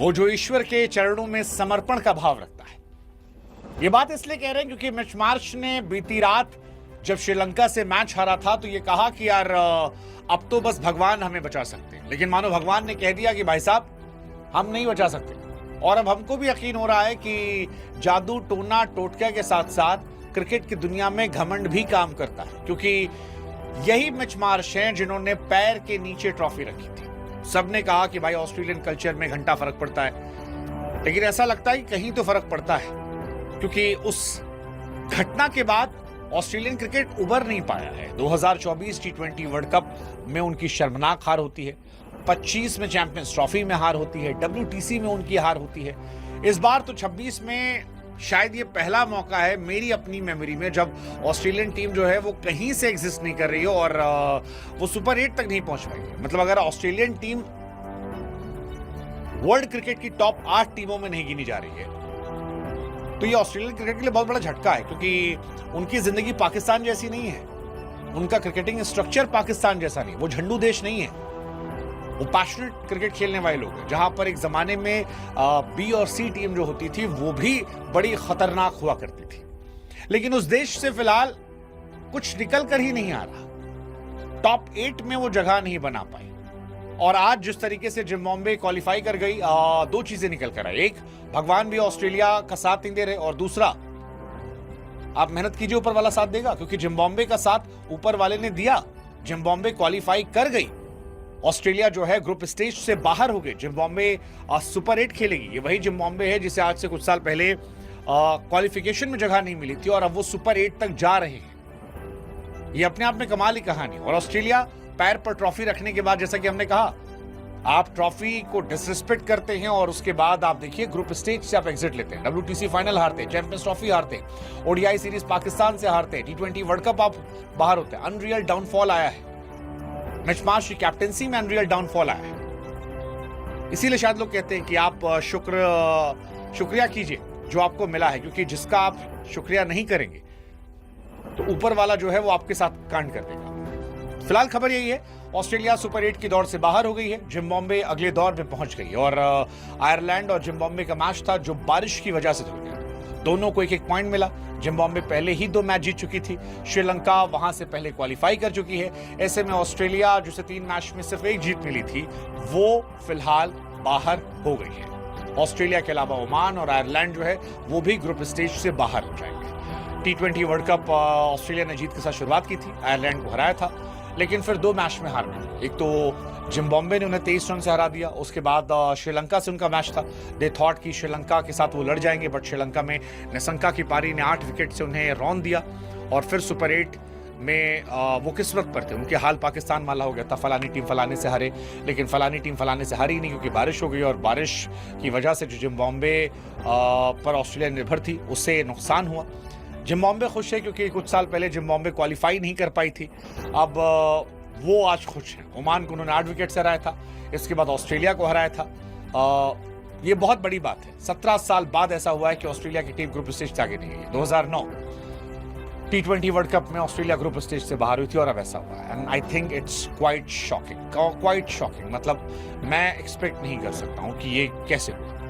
वो जो ईश्वर के चरणों में समर्पण का भाव रखता है। ये बात इसलिए कह रहे हैं क्योंकि मिच मार्श ने बीती रात जब श्रीलंका से मैच हारा था तो ये कहा कि यार अब तो बस भगवान हमें बचा सकते हैं, लेकिन मानो भगवान ने कह दिया कि भाई साहब हम नहीं बचा सकते। और अब हमको भी यकीन हो रहा है कि जादू टोना टोटका के साथ साथ क्रिकेट की दुनिया में घमंड भी काम करता है, क्योंकि यही मिच मार्श हैं जिन्होंने पैर के नीचे ट्रॉफी रखी थी। सबने कहा कि भाई ऑस्ट्रेलियन कल्चर में घंटा फर्क पड़ता है, लेकिन ऐसा लगता है कि कहीं तो फर्क पड़ता है, क्योंकि उस घटना के बाद ऑस्ट्रेलियन क्रिकेट उबर नहीं पाया है। 2024 T20 वर्ल्ड कप में उनकी शर्मनाक हार होती है, 25 में चैंपियंस ट्रॉफी में हार होती है, WTC में उनकी हार होती है। इस बार तो 26 में शायद ये पहला मौका है मेरी अपनी मेमोरी में जब ऑस्ट्रेलियन टीम जो है वो कहीं से एग्जिस्ट नहीं कर रही हो और वो सुपर 8 तक नहीं पहुंच पाई है। मतलब अगर ऑस्ट्रेलियन टीम वर्ल्ड क्रिकेट की टॉप 8 टीमों में नहीं गिनी जा रही है तो ये ऑस्ट्रेलियन क्रिकेट के लिए बहुत बड़ा झटका है, क्योंकि उनकी जिंदगी पाकिस्तान जैसी नहीं है, उनका क्रिकेटिंग स्ट्रक्चर पाकिस्तान जैसा नहीं, वो झंडू देश नहीं है, वो पैशनेट क्रिकेट खेलने वाले लोग हैं। जहां पर एक जमाने में बी और सी टीम जो होती थी वो भी बड़ी खतरनाक हुआ करती थी, लेकिन उस देश से फिलहाल कुछ निकल कर ही नहीं आ रहा, टॉप 8 में वो जगह नहीं बना पाई। और आज जिस तरीके से जिम्बाब्वे क्वालिफाई कर गई, दो चीजें निकल कर आई, एक भगवान भी ऑस्ट्रेलिया का साथ नहीं दे रहे, और दूसरा आप मेहनत कीजिए, ऊपर वाला साथ देगा, क्योंकि जिम्बाब्वे का साथ ऊपर वाले ने दिया। जिम्बाब्वे क्वालिफाई कर गई, ऑस्ट्रेलिया जो है ग्रुप स्टेज से बाहर हो गई, जिम्बाब्वे सुपर 8 खेलेगी। ये वही जिम्बाब्वे है जिसे आज से कुछ साल पहले क्वालिफिकेशन में जगह नहीं मिली थी और अब वो सुपर 8 तक जा रहे हैं। ये अपने आप में कमाल की कहानी। और ऑस्ट्रेलिया पैर पर ट्रॉफी रखने के बाद, जैसा कि हमने कहा, आप ट्रॉफी को डिसरिस्पेक्ट करते हैं और उसके बाद आप देखिए ग्रुप स्टेज से आप एग्जिट लेते हैं, WTC फाइनल हारते हैं, चैंपियंस ट्रॉफी हारते हैं, ODI सीरीज पाकिस्तान से हारते हैं, T20 वर्ल्ड कप आप बाहर होते हैं। अनरियल डाउनफॉल आया है, मिच मार्श की कैप्टेंसी में अनरियल डाउनफॉल आया है। इसीलिए शायद लोग कहते हैं कि आप शुक्रिया कीजिए जो आपको मिला है, क्योंकि जिसका आप शुक्रिया नहीं करेंगे तो ऊपर वाला जो है वो आपके साथ कांड कर देगा। फिलहाल खबर यही है, ऑस्ट्रेलिया सुपर 8 की दौड़ से बाहर हो गई है, जिम्बाब्वे अगले दौर में पहुंच गई और आयरलैंड और जिम्बाब्वे का मैच था जो बारिश की वजह से धुल गया। दोनों को एक पॉइंट मिला। जिम्बाब्वे पहले ही 2 मैच जीत चुकी थी, श्रीलंका वहां से पहले क्वालिफाई कर चुकी है। ऐसे में ऑस्ट्रेलिया जिसे 3 मैच में सिर्फ 1 जीत मिली थी वो फिलहाल बाहर हो गई है। ऑस्ट्रेलिया के अलावा ओमान और आयरलैंड जो है वो भी ग्रुप स्टेज से बाहर हो जाएंगे। T20 वर्ल्ड कप ऑस्ट्रेलिया ने जीत के साथ शुरुआत की थी, आयरलैंड को हराया था, लेकिन फिर 2 मैच में हार मिली। एक तो जिम्बाब्वे ने उन्हें 23 रन से हरा दिया, उसके बाद श्रीलंका से उनका मैच था। दे थॉट कि श्रीलंका के साथ वो लड़ जाएंगे, बट श्रीलंका में निशंका की पारी ने 8 विकेट से उन्हें रौंद दिया और फिर सुपर 8 में वो किस्मत पर थे। उनके हाल पाकिस्तान वाला हो गया था, फलानी टीम फलाने से हारे, लेकिन फलानी टीम फलाने से हारी नहीं, क्योंकि बारिश हो गई और बारिश की वजह से जो जिम्बाब्वे पर ऑस्ट्रेलिया निर्भर थी उससे नुकसान हुआ। जिम्बाब्वे खुश है क्योंकि कुछ साल पहले जिम्बाब्वे क्वालिफाई नहीं कर पाई थी, अब वो आज खुश है। ओमान को उन्होंने 8 विकेट से हराया था, इसके बाद ऑस्ट्रेलिया को हराया था। ये बहुत बड़ी बात है, 17 साल बाद ऐसा हुआ है कि ऑस्ट्रेलिया की टीम ग्रुप स्टेज से आगे नहीं गई। 2009 T20 वर्ल्ड कप में ऑस्ट्रेलिया ग्रुप स्टेज से बाहर हुई थी और अब ऐसा हुआ है। And I think it's quite shocking, मतलब मैं एक्सपेक्ट नहीं कर सकता हूँ कि ये कैसे हुआ।